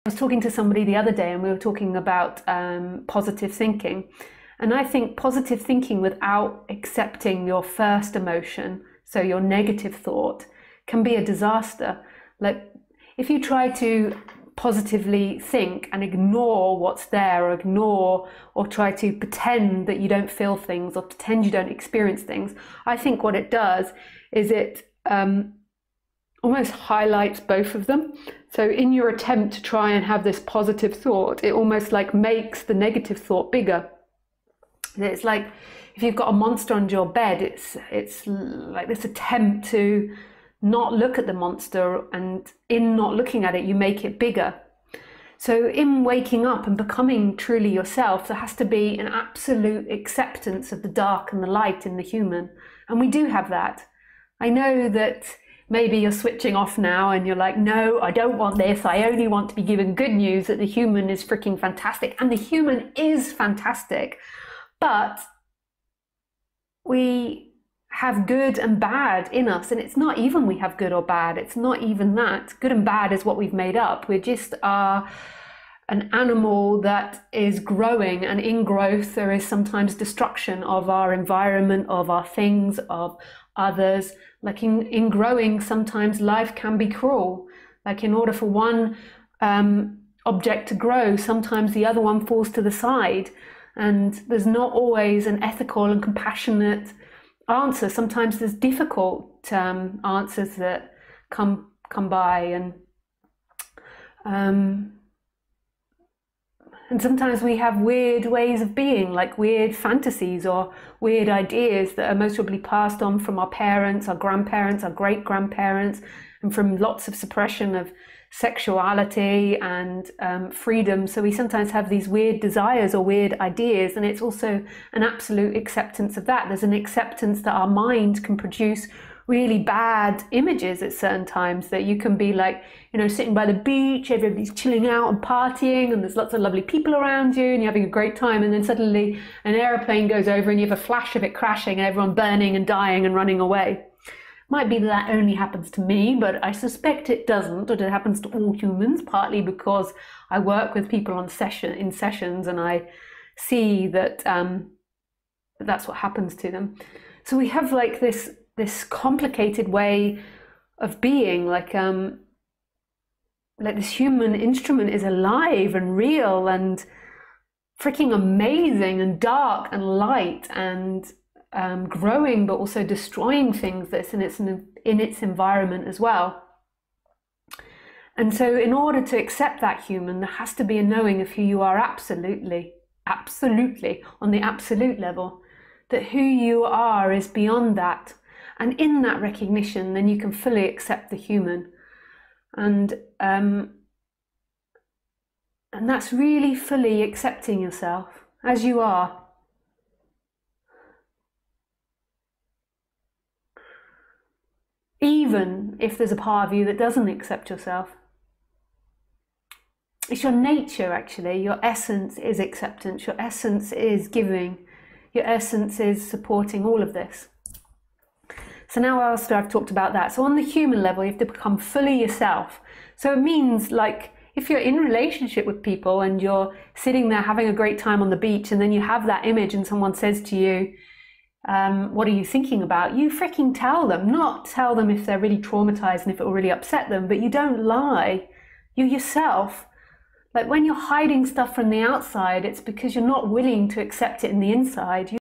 I was talking to somebody the other day and we were talking about positive thinking. And I think positive thinking without accepting your first emotion, so your negative thought, can be a disaster. Like if you try to positively think and ignore what's there, or ignore or try to pretend that you don't feel things or pretend you don't experience things, I think what it does is it almost highlights both of them. So in your attempt to try and have this positive thought, it almost like makes the negative thought bigger. It's like if you've got a monster under your bed, it's like this attempt to not look at the monster, and in not looking at it, you make it bigger. So in waking up and becoming truly yourself, there has to be an absolute acceptance of the dark and the light in the human. And we do have that. I know that maybe you're switching off now and you're like, no, I don't want this. I only want to be given good news that the human is freaking fantastic. And the human is fantastic. But we have good and bad in us. And it's not even we have good or bad. It's not even that. Good and bad is what we've made up. We just are an animal that is growing. And in growth, there is sometimes destruction of our environment, of our things, of others. Like in growing, sometimes life can be cruel. Like in order for one object to grow, sometimes the other one falls to the side. And there's not always an ethical and compassionate answer. Sometimes there's difficult answers that come by, and sometimes we have weird ways of being, like weird fantasies or weird ideas that are most probably passed on from our parents, our grandparents, our great-grandparents, and from lots of suppression of sexuality and freedom. So we sometimes have these weird desires or weird ideas, and it's also an absolute acceptance of that. There's an acceptance that our mind can produce really bad images at certain times, that you can be like, you know, sitting by the beach, everybody's chilling out and partying, and there's lots of lovely people around you and you're having a great time, and then suddenly an airplane goes over and you have a flash of it crashing and everyone burning and dying and running away. Might be that only happens to me, but I suspect it doesn't, or it happens to all humans, partly because I work with people in sessions and I see that that's what happens to them. So we have like this complicated way of being, like this human instrument is alive and real and freaking amazing and dark and light and growing, but also destroying things that's in its environment as well. And so in order to accept that human, there has to be a knowing of who you are absolutely, on the absolute level, that who you are is beyond that. And in that recognition, then you can fully accept the human. And that's really fully accepting yourself as you are. Even if there's a part of you that doesn't accept yourself. It's your nature, actually. Your essence is acceptance. Your essence is giving. Your essence is supporting all of this. So now after I've talked about that, so on the human level, you have to become fully yourself. So it means, like, if you're in a relationship with people and you're sitting there having a great time on the beach, and then you have that image and someone says to you, what are you thinking about? You freaking tell them. Not tell them if they're really traumatized and if it will really upset them, but you don't lie. You yourself. Like when you're hiding stuff from the outside, it's because you're not willing to accept it in the inside.